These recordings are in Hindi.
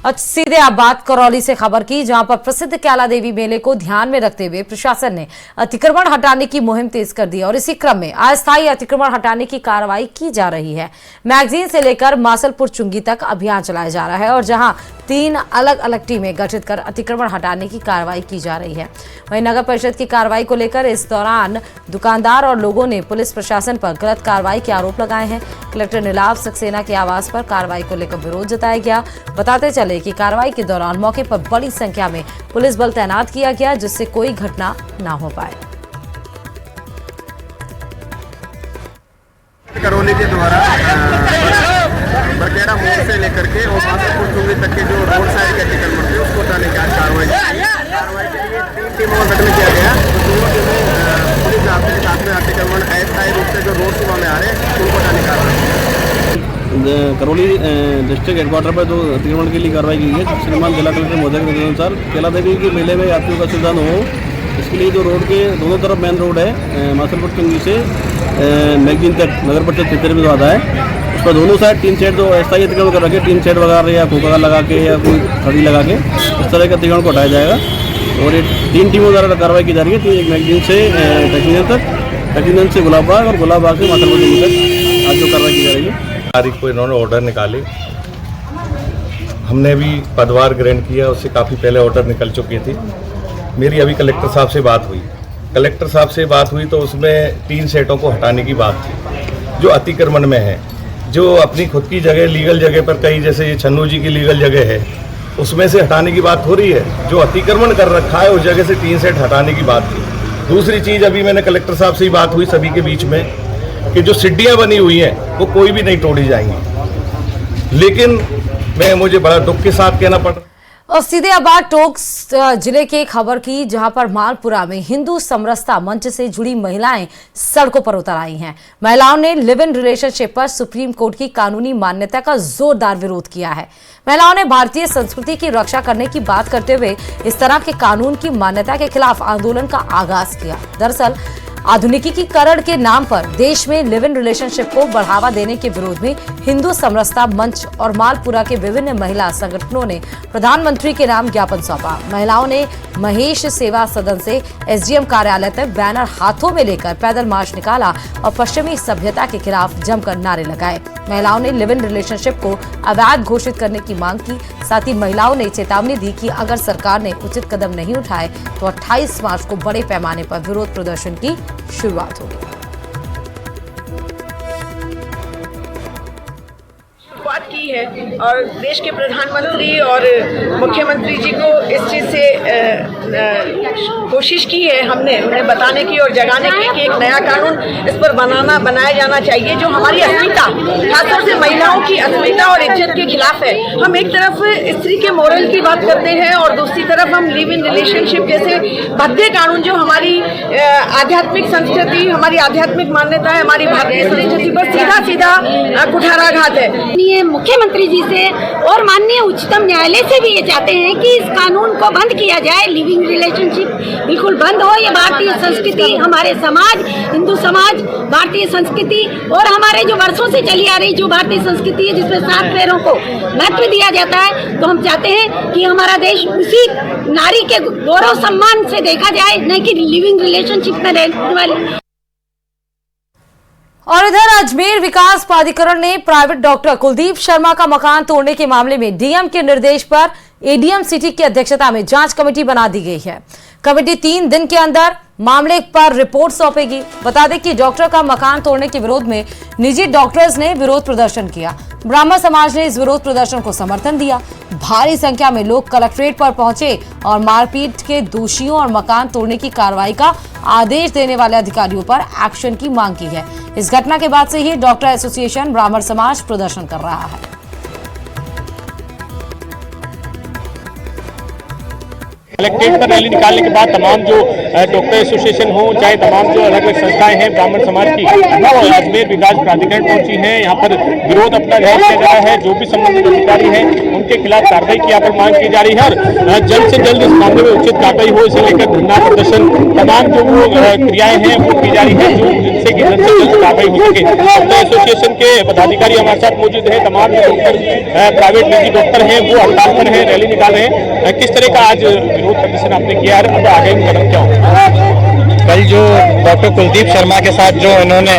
और सीधे आप बात करौली से खबर की, जहां पर प्रसिद्ध कैला देवी मेले को ध्यान में रखते हुए प्रशासन ने अतिक्रमण हटाने की मुहिम तेज कर दी और इसी क्रम में अस्थायी अतिक्रमण हटाने की कार्रवाई की जा रही है। मैगजीन से लेकर मासलपुर चुंगी तक अभियान चलाया जा रहा है और जहां 3 अलग अलग टीमें गठित कर अतिक्रमण हटाने की कार्रवाई की जा रही है। वहीं नगर परिषद की कार्रवाई को लेकर इस दौरान दुकानदार और लोगों ने पुलिस प्रशासन पर गलत कार्रवाई के आरोप लगाए हैं। कलेक्टर नीलाभ सक्सेना के आवास पर कार्रवाई को लेकर विरोध जताया गया। बताते चले कि कार्रवाई के दौरान मौके पर बड़ी संख्या में पुलिस बल तैनात किया गया, जिससे कोई घटना न हो पाए। करौली के द्वारा बरखेड़ा मोड़ से लेकर के और मासलपुर चुंगी तक के जो रोड साइड के अतिक्रमण थे उसको हटाने की आज कार्रवाई के लिए 3 टीमों का गठन किया गया। पुलिस आपके साथ में अतिक्रमण अस्थायी रूप से जो रोड सीमा में आ रहे हैं उनको हटाने का करौली डिस्ट्रिक्ट हेडक्वार्टर पर जो अतिक्रमण के लिए कार्रवाई की है, श्रीमान जिला कलेक्टर महोदय के निर्देशानुसार कैला देवी के मेले में यात्रियों का सुविधा न हो, इसके लिए जो रोड के दोनों तरफ मेन रोड है मासलपुर चुंगी से मैगजीन तक नगर परिषद क्षेत्र में जो आता है, उस पर दोनों साइड 3 शेड जो अस्थायी अतिक्रमण कर रखे, 3 शेड वगैरह या खोखा लगा के या कोई खड़ी लगा के इस तरह के अतिक्रमण को हटाया जाएगा। और ये 3 टीमों द्वारा कार्रवाई की जा रही है। एक मैगजीन से टैक्सीजन तक, टैक्सीजन से गुलाबबाग और गुलाबबाग से मासलपुर चुंगी तक आज जो कार्रवाई की जा रही है। तारीख को इन्होंने ऑर्डर निकाले, हमने भी पदभार ग्रहण किया, उससे काफ़ी पहले ऑर्डर निकल चुकी थी। मेरी अभी कलेक्टर साहब से बात हुई, कलेक्टर साहब से बात हुई तो उसमें 3 सेटों को हटाने की बात थी जो अतिक्रमण में है, जो अपनी खुद की जगह लीगल जगह पर कई जैसे ये छन्नू जी की लीगल जगह है उसमें से हटाने की बात हो रही है। जो अतिक्रमण कर रखा है उस जगह से 3 सेट हटाने की बात थी। दूसरी चीज़ अभी मैंने कलेक्टर साहब से ही बात हुई सभी के बीच में कि जो सीढ़ियाँ बनी हुई हैं वो कोई भी नहीं तोड़ी जाएंगी, लेकिन मुझे बड़ा दुख के साथ कहना पड़ रहा है। और सीधे अब बात टोंक जिले के खबर की, जहां पर मालपुरा में हिंदू समरसता मंच से जुड़ी महिलाएं सड़कों पर उतर आई हैं। महिलाओं ने लिव इन रिलेशनशिप पर सुप्रीम कोर्ट की कानूनी मान्यता का जोरदार विरोध किया है। महिलाओं ने भारतीय संस्कृति की रक्षा करने की बात करते हुए इस तरह के कानून की मान्यता के खिलाफ आंदोलन का आगाज किया। दरअसल आधुनिकीकरण के नाम पर देश में लिव इन रिलेशनशिप को बढ़ावा देने के विरोध में हिंदू समरसता मंच और मालपुरा के विभिन्न महिला संगठनों ने प्रधानमंत्री के नाम ज्ञापन सौंपा। महिलाओं ने महेश सेवा सदन से एसडीएम कार्यालय तक बैनर हाथों में लेकर पैदल मार्च निकाला और पश्चिमी सभ्यता के खिलाफ जमकर नारे लगाए। महिलाओं ने लिव इन रिलेशनशिप को अवैध घोषित करने की मांग की। साथ ही महिलाओं ने चेतावनी दी कि अगर सरकार ने उचित कदम नहीं उठाए तो 28 मार्च को बड़े पैमाने पर विरोध प्रदर्शन की शुरुआत होगी। बात की है और देश के प्रधानमंत्री और मुख्यमंत्री जी को इस चीज़ से कोशिश की है हमने उन्हें बताने की और जगाने की कि एक नया कानून इस पर बनाया जाना चाहिए जो हमारी अस्मिता, खासतौर से महिलाओं की अस्मिता और इज्जत के खिलाफ है। हम एक तरफ स्त्री के मोरल की बात करते हैं और दूसरी तरफ हम लिव इन रिलेशनशिप जैसे भद्दे कानून जो हमारी आध्यात्मिक संस्कृति, हमारी आध्यात्मिक मान्यता है, हमारी भारतीय संस्कृति पर सीधा कुठाराघात है। मुख्यमंत्री जी से और माननीय उच्चतम न्यायालय से भी ये चाहते हैं कि इस कानून को बंद किया जाए, लिविंग रिलेशनशिप बिल्कुल बंद हो। ये भारतीय संस्कृति, हमारे समाज, हिंदू समाज, भारतीय संस्कृति और हमारे जो वर्षों से चली आ रही जो भारतीय संस्कृति है जिसमें 7 पैरों को महत्व दिया जाता है, तो हम चाहते हैं कि हमारा देश उसी नारी के गौरव सम्मान से देखा जाए, न कि लिविंग रिलेशनशिप में रहने वाली। और इधर अजमेर विकास प्राधिकरण ने प्राइवेट डॉक्टर कुलदीप शर्मा का मकान तोड़ने के मामले में डीएम के निर्देश पर एडीएम सिटी की अध्यक्षता में जांच कमेटी बना दी गई है। कमेटी 3 दिन के अंदर मामले पर रिपोर्ट सौंपेगी। बता दें कि डॉक्टर का मकान तोड़ने के विरोध में निजी डॉक्टर्स ने विरोध प्रदर्शन किया। ब्राह्मण समाज ने इस विरोध प्रदर्शन को समर्थन दिया। भारी संख्या में लोग कलेक्ट्रेट पर पहुंचे और मारपीट के दोषियों और मकान तोड़ने की कार्रवाई का आदेश देने वाले अधिकारियों पर एक्शन की मांग की है। इस घटना के बाद से ही डॉक्टर एसोसिएशन ब्राह्मण समाज प्रदर्शन कर रहा है। कलेक्ट्रेट पर रैली निकालने के बाद तमाम जो डॉक्टर एसोसिएशन हो, चाहे तमाम जो अलग अलग संस्थाएं हैं ब्राह्मण समाज की, वो अजमेर विकास प्राधिकरण पहुंची हैं। यहाँ पर विरोध अपना जाहिर किया जा रहा है। जो भी संबंधित अधिकारी हैं उनके खिलाफ कार्रवाई की यहाँ पर मांग की जा रही है और जल्द से जल्द इस मामले में उचित कार्रवाई हो, इसे लेकर धरना प्रदर्शन तमाम जो वो क्रियाएं हैं वो की जा रही है, जो जिनसे कि जल्द से जल्द कार्रवाई हो सके। डॉक्टर एसोसिएशन के पदाधिकारी हमारे साथ मौजूद है। तमाम जो डॉक्टर प्राइवेट निजी डॉक्टर हैं वो हड़ताल पर हैं, रैली निकाल रहे हैं। किस तरह का आज विरोध प्रदर्शन आपने किया है, अब आगे कदम क्या होगा? कल जो डॉक्टर कुलदीप शर्मा के साथ जो इन्होंने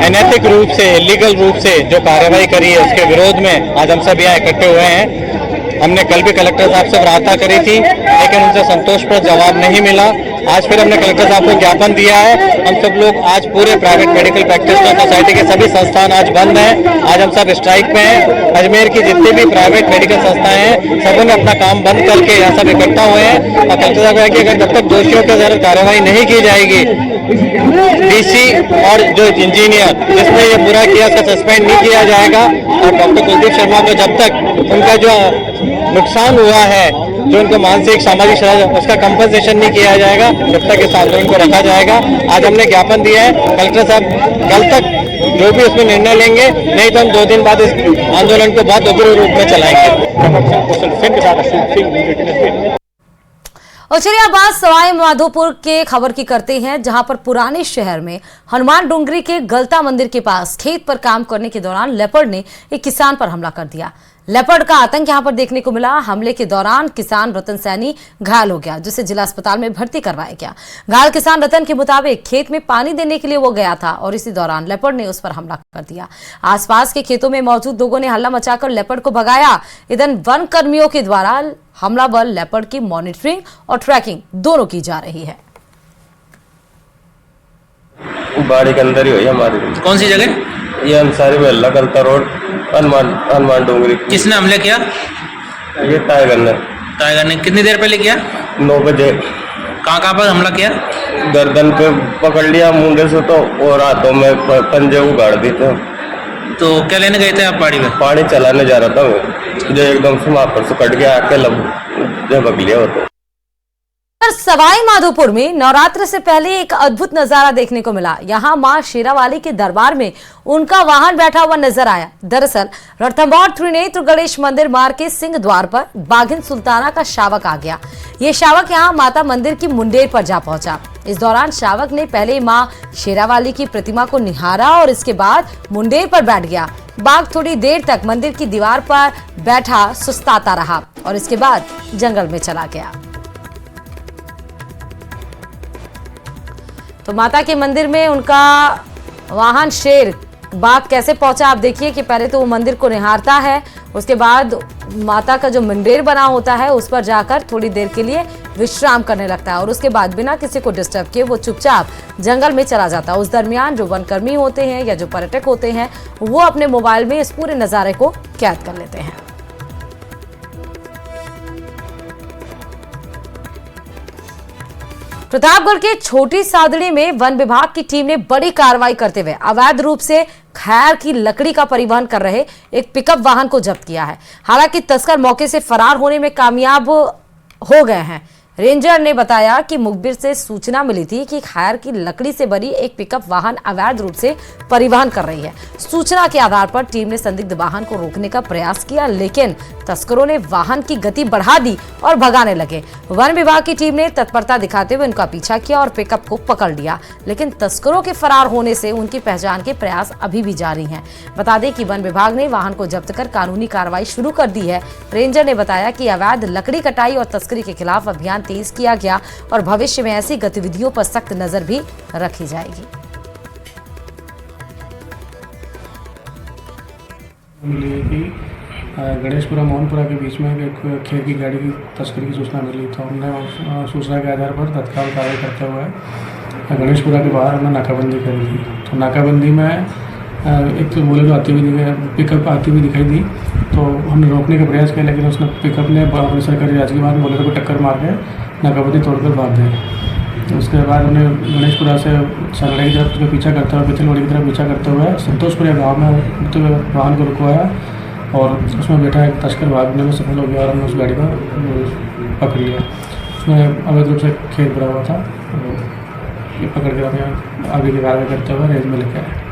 अनैतिक रूप से, इलीगल रूप से जो कार्रवाई करी है, उसके विरोध में आज हम सब यहाँ इकट्ठे हुए हैं। हमने कल भी कलेक्टर साहब से वार्ता करी थी, लेकिन उनसे संतोषप्रद जवाब नहीं मिला। आज फिर हमने कलेक्टर साहब को ज्ञापन दिया है। हम सब लोग आज पूरे प्राइवेट मेडिकल प्रैक्टिशनर सोसाइटी के सभी संस्थान आज बंद हैं। आज हम सब स्ट्राइक पे हैं। अजमेर की जितनी भी प्राइवेट मेडिकल संस्थाएं हैं, सबों ने अपना काम बंद करके यहाँ सब इकट्ठा हुए हैं और कलेक्टर साहब कहा कि अगर जब तक दोषियों के जरूर कार्रवाई नहीं की जाएगी, डीसी और जो इंजीनियर जिसने ये बुरा किया उसका सस्पेंड नहीं किया जाएगा और डॉक्टर कुलदीप शर्मा को जब तक उनका जो नुकसान हुआ है, जो उनको मानसिक सामाजिक शराब, उसका कंपनसेशन नहीं किया जाएगा, जब तक इस आंदोलन को रखा जाएगा। आज हमने ज्ञापन दिया है। कलेक्टर साहब कल तक जो भी उसमें निर्णय लेंगे, नहीं तो हम 2 दिन बाद इस आंदोलन को बहुत उग्र रूप में चलाएंगे। और चलिए अब बात सवाई माधोपुर के खबर की करते हैं, जहां पर पुराने शहर में हनुमान डोंगरी के गलता मंदिर के पास खेत पर काम करने के दौरान लेपर्ड ने एक किसान पर हमला कर दिया। लेपर्ड का आतंक यहां पर देखने को मिला। हमले के दौरान किसान रतन सैनी घायल हो गया, जिसे जिला अस्पताल में भर्ती करवाया गया। घायल किसान रतन के मुताबिक खेत में पानी देने के लिए वो गया था और इसी दौरान लेपर्ड ने उस पर हमला कर दिया। आसपास के खेतों में मौजूद लोगों ने हल्ला मचाकर लेपर्ड को भगाया। इधर वन कर्मियों के द्वारा हमलावर लेपर्ड की मॉनिटरिंग और ट्रैकिंग दोनों की जा रही है। बाड़ी के अंदर ही हुई हमारी। कौन सी जगह? ये अंसारी महल्ला गलता रोड, हनुमान डोंगरी। किसने हमला किया? ये टाइगर ने। टाइगर ने कितनी देर पहले किया? 9 बजे। कहाँ पर हमला किया? गर्दन पे पकड़ लिया मुंडे से तो, और हाथों में पंजे उगाड़ दी थे। तो क्या लेने गए थे आप बाड़ी में? पानी चलाने जा रहा था मैं, जो एकदम से वहां पर से कट गया, आके भग लिया होता। सवाई माधोपुर में नवरात्र से पहले एक अद्भुत नजारा देखने को मिला। यहाँ मां शेरावाली के दरबार में उनका वाहन बैठा हुआ नजर आया। दरअसल रणथंभौर त्रिनेत्र गणेश मंदिर मार्ग के सिंह द्वार पर बाघिन सुल्ताना का शावक आ गया। ये शावक यहाँ माता मंदिर की मुंडेर पर जा पहुंचा। इस दौरान शावक ने पहले मां शेरावाली की प्रतिमा को निहारा और इसके बाद मुंडेर पर बैठ गया। बाघ थोड़ी देर तक मंदिर की दीवार पर बैठा सुस्ताता रहा और इसके बाद जंगल में चला गया। तो माता के मंदिर में उनका वाहन शेर बाघ कैसे पहुंचा, आप देखिए कि पहले तो वो मंदिर को निहारता है, उसके बाद माता का जो मंदिर बना होता है उस पर जाकर थोड़ी देर के लिए विश्राम करने लगता है और उसके बाद बिना किसी को डिस्टर्ब किए वो चुपचाप जंगल में चला जाता है। उस दरमियान जो वनकर्मी होते हैं या जो पर्यटक होते हैं वो अपने मोबाइल में इस पूरे नज़ारे को कैद कर लेते हैं। प्रतापगढ़ के छोटी सादड़ी में वन विभाग की टीम ने बड़ी कार्रवाई करते हुए अवैध रूप से खैर की लकड़ी का परिवहन कर रहे एक पिकअप वाहन को जब्त किया है। हालांकि तस्कर मौके से फरार होने में कामयाब हो गए हैं। रेंजर ने बताया कि मुखबिर से सूचना मिली थी कि खैर की लकड़ी से बनी एक पिकअप वाहन अवैध रूप से परिवहन कर रही है। सूचना के आधार पर टीम ने संदिग्ध वाहन को रोकने का प्रयास किया, लेकिन तस्करों ने वाहन की गति बढ़ा दी और भगाने लगे। वन विभाग की टीम ने तत्परता दिखाते हुए उनका पीछा किया और पिकअप को पकड़ लिया, लेकिन तस्करों के फरार होने से उनकी पहचान के प्रयास अभी भी जारी हैं। बता दें कि वन विभाग ने वाहन को जब्त कर कानूनी कार्रवाई शुरू कर दी है। रेंजर ने बताया कि अवैध लकड़ी कटाई और तस्करी के खिलाफ अभियान तेज किया गया और भविष्य में ऐसी गतिविधियों पर सख्त नजर भी रखी जाएगी। गणेशपुरा मोहनपुरा के बीच में एक खेत की गाड़ी की तस्करी की सूचना मिली, तो हमने सूचना के आधार पर तत्काल कार्रवाई करते हुए गणेशपुरा के बाहर हमने नाकाबंदी करी थी। तो नाकाबंदी में एक बोलेरो आती हुई पिकअप आती हुई दिखाई दी, तो हमने रोकने का प्रयास किया, लेकिन उसने पिकअप ने अपनी सरकारी जांच के बाद बोलेरो को टक्कर मार के नाकाबंदी तोड़कर भाग गए। तो उसके बाद उन्हें गणेशपुरा से सरलाई की तरफ पीछा करते हुए, पिथलवाड़ी की तरफ पीछा करते हुए संतोषपुरा गाँव में वाहन को रुकवाया और उसमें बैठा एक तस्कर भागने में सफल हो गया और हमने उस गाड़ी को पकड़ लिया। उसमें अवैध रूप से खेत भरा हुआ था। तो ये पकड़ के हमें आगे की कार्रवाई करते हुए रेंज में लेके आए।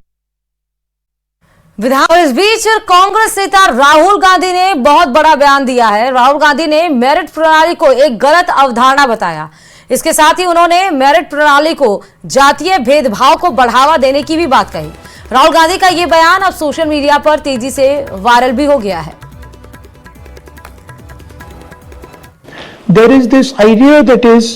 विधान इस बीच कांग्रेस नेता राहुल गांधी ने बहुत बड़ा बयान दिया है। राहुल गांधी ने मेरिट प्रणाली को एक गलत अवधारणा बताया। इसके साथ ही उन्होंने मेरिट प्रणाली को जातीय भेदभाव को बढ़ावा देने की भी बात कही। राहुल गांधी का यह बयान अब सोशल मीडिया पर तेजी से वायरल भी हो गया है। There is this idea that is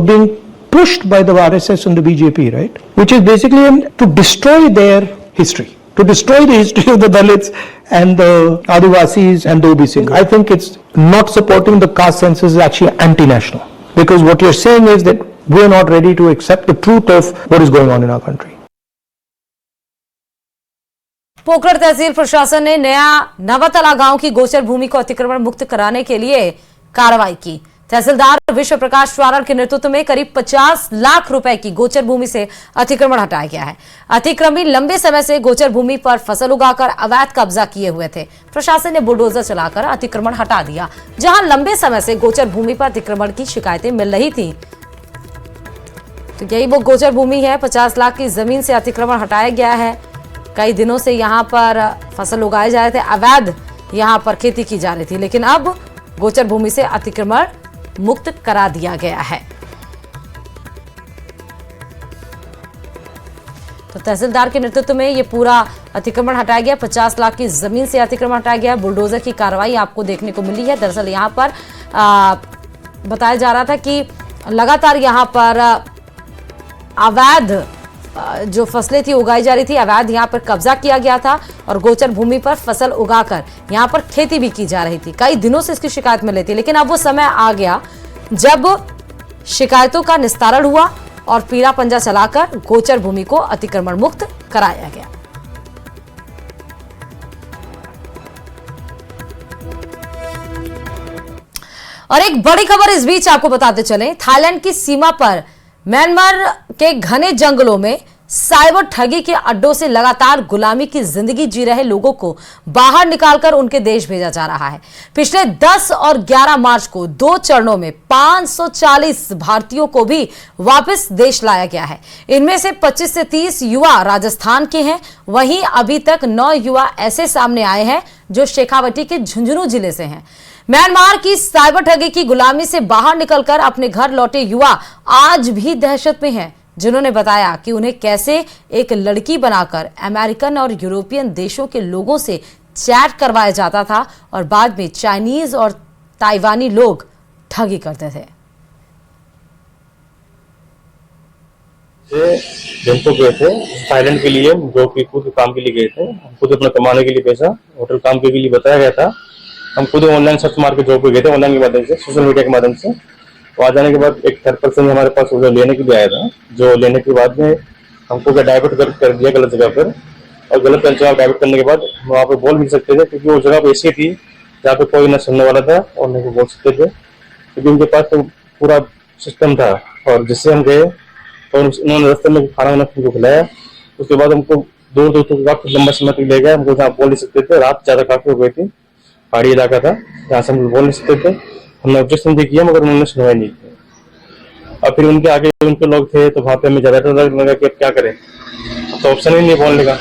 being pushed by the RSS and the BJP, right? Which is basically to destroy their history, to destroy the history of the Dalits and the Adivasis and the OBCs. I think it's not supporting the caste census is actually anti-national, because what you're saying is that we're not ready to accept the truth of what is going on in our country. Pokhran तहसील प्रशासन ने नया नवातला गांव की गोचर भूमि को अतिक्रमण मुक्त कराने के लिए कार्रवाई की। तहसीलदार विश्व प्रकाश श्वारण के नेतृत्व में करीब 50 लाख रुपए की गोचर भूमि से अतिक्रमण हटाया गया है। अतिक्रमी लंबे समय से गोचर भूमि पर फसल उगाकर अवैध कब्जा किए हुए थे। प्रशासन ने बुलडोजर चलाकर अतिक्रमण हटा दिया। जहां लंबे समय से गोचर भूमि पर अतिक्रमण की शिकायतें मिल रही थी, तो यही वो गोचर भूमि है। 50 लाख की जमीन से अतिक्रमण हटाया गया है। कई दिनों से यहाँ पर फसल उगाए जा रहे थे, अवैध यहाँ पर खेती की जा रही थी, लेकिन अब गोचर भूमि से अतिक्रमण मुक्त करा दिया गया है। तो तहसीलदार के नेतृत्व में ये पूरा अतिक्रमण हटाया गया। 50 लाख की जमीन से अतिक्रमण हटाया गया। बुलडोजर की कार्रवाई आपको देखने को मिली है। दरअसल यहाँ पर बताया जा रहा था कि लगातार यहाँ पर अवैध जो फसलें थी उगाई जा रही थी, अवैध यहाँ पर कब्जा किया गया था और गोचर भूमि पर फसल उगाकर यहाँ पर खेती भी की जा रही थी। कई दिनों से इसकी शिकायत मिल रही थी, लेकिन अब वो समय आ गया जब शिकायतों का निस्तारण हुआ और पीला पंजा चलाकर गोचर भूमि को अतिक्रमण मुक्त कराया गया। और एक बड़ी खबर इस बीच आपको बताते चलें, थाईलैंड की सीमा पर म्यांमार के घने जंगलों में साइबर ठगी के अड्डों से लगातार गुलामी की जिंदगी जी रहे लोगों को बाहर निकालकर उनके देश भेजा जा रहा है। पिछले 10 और 11 मार्च को 2 चरणों में 540 भारतीयों को भी वापस देश लाया गया है। इनमें से 25 से 30 युवा राजस्थान के हैं। वहीं अभी तक 9 युवा ऐसे सामने आए हैं जो शेखावटी के झुंझुनू जिले से हैं। म्यांमार की साइबर ठगी की गुलामी से बाहर निकलकर अपने घर लौटे युवा आज भी दहशत में हैं, जिन्होंने बताया कि उन्हें कैसे एक लड़की बनाकर अमेरिकन और यूरोपियन देशों के लोगों से चैट करवाया जाता था और बाद में चाइनीज और ताइवानी लोग ठगी करते थे। बैंकॉक गए थे थाईलैंड के लिए, जो कि खुद काम के लिए गए थे। खुद अपना कमाने के लिए पैसा होटल काम के लिए बताया गया था। हम खुद ऑनलाइन सर्च मार के जॉब पे गए थे, ऑनलाइन के माध्यम से, सोशल मीडिया के माध्यम से। तो आ जाने के बाद एक थर्ड पर्सन हमारे पास लेने के लिए आया था, जो लेने के बाद में हमको डाइवर्ट कर दिया गलत जगह पर। और गलत जगह डाइवर्ट करने के बाद वहाँ पे बोल भी सकते थे, क्योंकि वो जगह ऐसी थी जहाँ पे कोई न सुनने वाला था और न बोल सकते थे, क्योंकि उनके पास तो पूरा सिस्टम था। और जिससे हम गए तो उन्होंने रास्ते में खाना वाना हमको खिलाया। उसके बाद हमको दूर दूर तक काफी लंबा समय तक ले गया। हमको जहाँ बोल नहीं सकते थे, रात ज्यादा काफी हो गई थी, पहाड़ी इलाका था जहाँ से हम बोल नहीं सकते थे। हमने ऑब्जेक्शन भी किया मगर उन्होंने सुनवाई नहीं की। और फिर उनके आगे उनके लोग थे, तो वहाँ पे हमें ज्यादा डर लगा कि अब क्या करें, तो ऑप्शन ही नहीं बोलने का।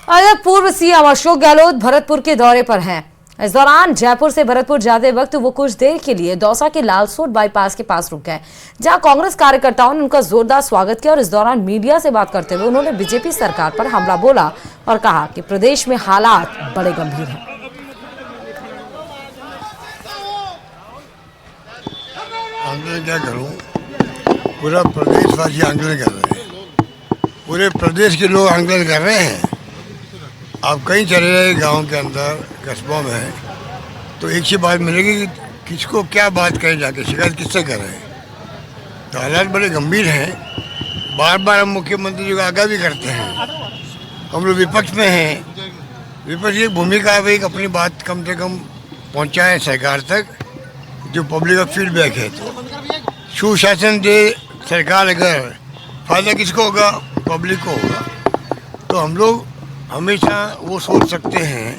अगर पूर्व सीएम अशोक गहलोत भरतपुर के दौरे पर हैं। इस दौरान जयपुर से भरतपुर जाते वक्त वो कुछ देर के लिए दौसा के लालसोट बाईपास के पास रुक गए, जहां कांग्रेस कार्यकर्ताओं ने उनका जोरदार स्वागत किया। और इस दौरान मीडिया से बात करते हुए उन्होंने बीजेपी सरकार पर हमला बोला और कहा कि प्रदेश में हालात बड़े गंभीर हैं। आंदोलन क्या करूं, पूरा प्रदेशवासी आंदोलन कर रहे हैं, पूरे प्रदेश के लोग आंदोलन कर रहे हैं। आप कहीं चले जाए गांव के अंदर, कस्बों में, तो एक ही बात मिलेगी कि किसको क्या बात करें, जाके शिकायत किससे करें। तो हालात बड़े गंभीर हैं। बार बार हम मुख्यमंत्री जी को आगाह भी करते हैं। हम लोग विपक्ष में हैं, विपक्ष की भूमिका है एक अपनी बात कम से कम पहुँचाएँ सरकार तक, जो पब्लिक का फीडबैक है। तो सुशासन दे सरकार, अगर फायदा किसको होगा, पब्लिक को होगा। तो हम लोग हमेशा वो सोच सकते हैं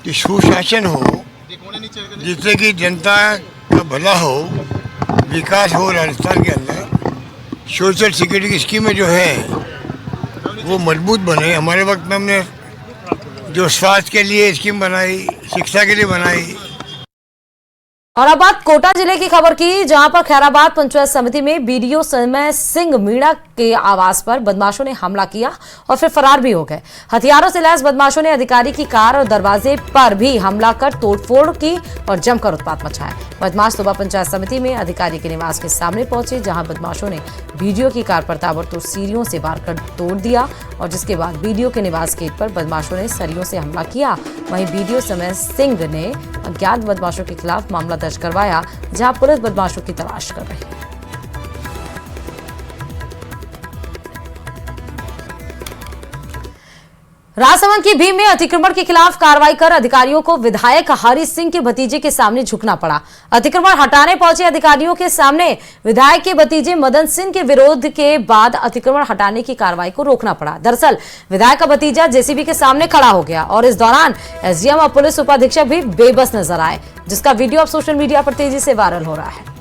कि सुशासन हो, जिससे कि जनता का भला हो, विकास हो राजस्थान के अंदर। सोशल सिक्योरिटी की स्कीमें जो है वो मजबूत बने। हमारे वक्त में हमने जो स्वास्थ्य के लिए स्कीम बनाई, शिक्षा के लिए बनाई। और अब बात कोटा जिले की खबर की, जहां पर खैराबाद पंचायत समिति में बीडीओ समय सिंह मीणा के आवास पर बदमाशों ने हमला किया और फिर फरार भी हो गए। हथियारों से लैस बदमाशों ने अधिकारी की कार और दरवाजे पर भी हमला कर तोड़फोड़ की और जमकर उत्पात मचाया। बदमाश सुबह पंचायत समिति में अधिकारी के निवास के सामने पहुंचे, जहां बदमाशों ने बीडीओ की कार पर ताबड़तोड़ सीढ़ियों से वार कर तोड़ दिया और जिसके बाद बीडीओ के निवास गेट पर बदमाशों ने सरियों से हमला किया। वहीं बीडीओ समय सिंह ने अज्ञात बदमाशों के खिलाफ मामला दर्ज करवाया, जहां पुलिस बदमाशों की तलाश कर रही है। राजसमंद की भीम में अतिक्रमण के खिलाफ कार्रवाई कर अधिकारियों को विधायक हरि सिंह के भतीजे के सामने झुकना पड़ा। अतिक्रमण हटाने पहुंचे अधिकारियों के सामने विधायक के भतीजे मदन सिंह के विरोध के बाद अतिक्रमण हटाने की कार्रवाई को रोकना पड़ा। दरअसल विधायक का भतीजा जेसीबी के सामने खड़ा हो गया और इस दौरान एसडीएम और पुलिस उपाधीक्षक भी बेबस नजर आए, जिसका वीडियो अब सोशल मीडिया पर तेजी से वायरल हो रहा है।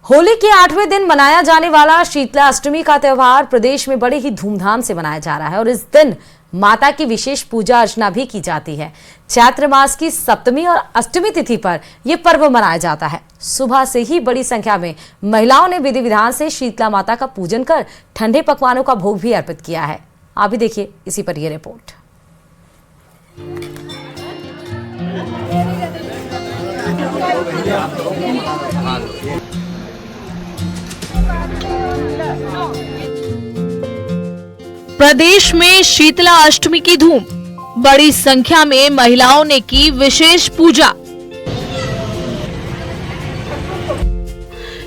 होली के 8वें दिन मनाया जाने वाला शीतला अष्टमी का त्यौहार प्रदेश में बड़े ही धूमधाम से मनाया जा रहा है और इस दिन माता की विशेष पूजा अर्चना भी की जाती है। चैत्र मास की सप्तमी और अष्टमी तिथि पर यह पर्व मनाया जाता है। सुबह से ही बड़ी संख्या में महिलाओं ने विधि विधान से शीतला माता का पूजन कर ठंडे पकवानों का भोग भी अर्पित किया है। आप भी देखिए इसी पर यह रिपोर्ट। प्रदेश में शीतला अष्टमी की धूम, बड़ी संख्या में महिलाओं ने की विशेष पूजा।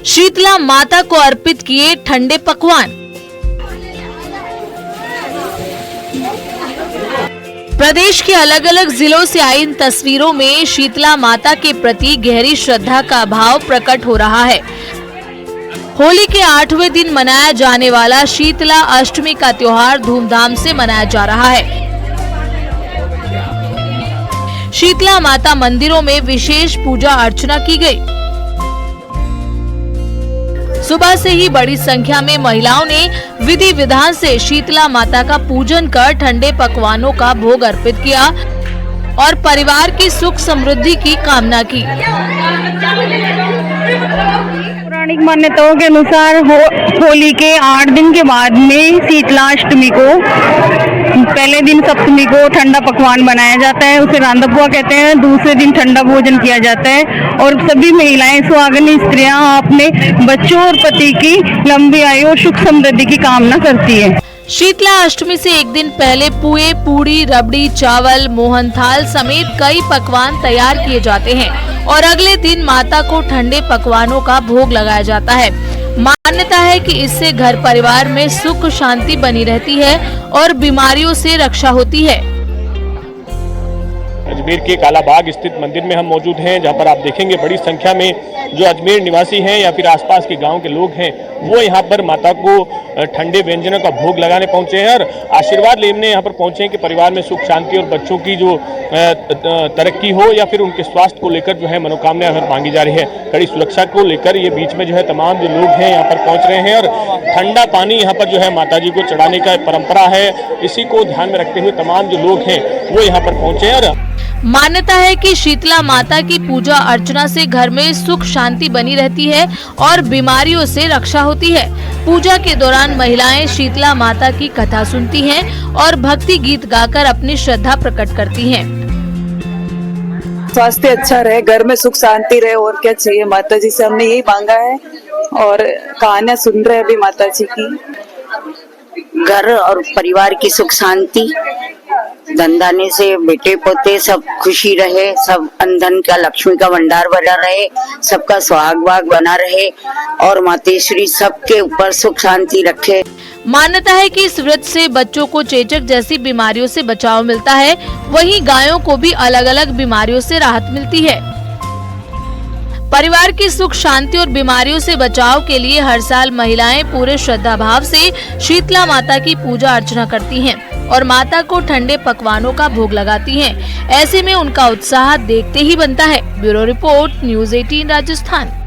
शीतला माता को अर्पित किए ठंडे पकवान। प्रदेश के अलग अलग जिलों से आई इन तस्वीरों में शीतला माता के प्रति गहरी श्रद्धा का भाव प्रकट हो रहा है। होली के 8वें दिन मनाया जाने वाला शीतला अष्टमी का त्योहार धूमधाम से मनाया जा रहा है। शीतला माता मंदिरों में विशेष पूजा अर्चना की गई। सुबह से ही बड़ी संख्या में महिलाओं ने विधि विधान से शीतला माता का पूजन कर ठंडे पकवानों का भोग अर्पित किया और परिवार की सुख समृद्धि की कामना की। पौराणिक मान्यताओं के अनुसार होली के 8 दिन के बाद में शीतला अष्टमी को, पहले दिन सप्तमी को ठंडा पकवान बनाया जाता है, उसे रांदपुआ कहते हैं। दूसरे दिन ठंडा भोजन किया जाता है और सभी महिलाएं, सुहागिन स्त्रियां अपने बच्चों और पति की लंबी आयु और सुख समृद्धि की कामना करती है। शीतला अष्टमी से एक दिन पहले पुए, पूड़ी, रबड़ी, चावल, मोहनथाल समेत कई पकवान तैयार किए जाते हैं और अगले दिन माता को ठंडे पकवानों का भोग लगाया जाता है। मान्यता है कि इससे घर परिवार में सुख शांति बनी रहती है और बीमारियों से रक्षा होती है। अजमेर के कालाबाग स्थित मंदिर में हम मौजूद हैं, जहां पर आप देखेंगे बड़ी संख्या में जो अजमेर निवासी हैं या फिर आसपास के गांव के लोग हैं वो यहां पर माता को ठंडे व्यंजनों का भोग लगाने पहुंचे हैं और आशीर्वाद लेने यहां पर पहुंचे हैं कि परिवार में सुख शांति और बच्चों की जो तरक्की हो या फिर उनके स्वास्थ्य को लेकर जो है मनोकामना मांगी जा रही है। कड़ी सुरक्षा को लेकर ये बीच में जो है तमाम जो लोग हैं यहाँ पर पहुँच रहे हैं और ठंडा पानी यहाँ पर जो है माता जी को चढ़ाने का परंपरा है, इसी को ध्यान में रखते हुए तमाम जो लोग हैं वो यहाँ पर पहुँचे हैं। और मान्यता है कि शीतला माता की पूजा अर्चना से घर में सुख शांति बनी रहती है और बीमारियों से रक्षा होती है। पूजा के दौरान महिलाएं शीतला माता की कथा सुनती हैं और भक्ति गीत गाकर अपनी श्रद्धा प्रकट करती हैं। स्वास्थ्य अच्छा रहे, घर में सुख शांति रहे, और क्या चाहिए। माता जी से हमने यही मांगा है और कहानियां सुन रहे हैं अभी माता जी की। घर और परिवार की सुख शांति, धनधान्य से बेटे पोते सब खुशी रहे, सब धन का लक्ष्मी का भंडार बना रहे, सबका सुहाग भाग बना रहे और मातेश्वरी सबके ऊपर सुख शांति रखे। मान्यता है कि इस व्रत से बच्चों को चेचक जैसी बीमारियों से बचाव मिलता है, वहीं गायों को भी अलग अलग बीमारियों से राहत मिलती है। परिवार की सुख शांति और बीमारियों से बचाव के लिए हर साल महिलाएं पूरे श्रद्धा भाव से शीतला माता की पूजा अर्चना करती हैं और माता को ठंडे पकवानों का भोग लगाती हैं। ऐसे में उनका उत्साह देखते ही बनता है। Bureau report, news 18 Rajasthan.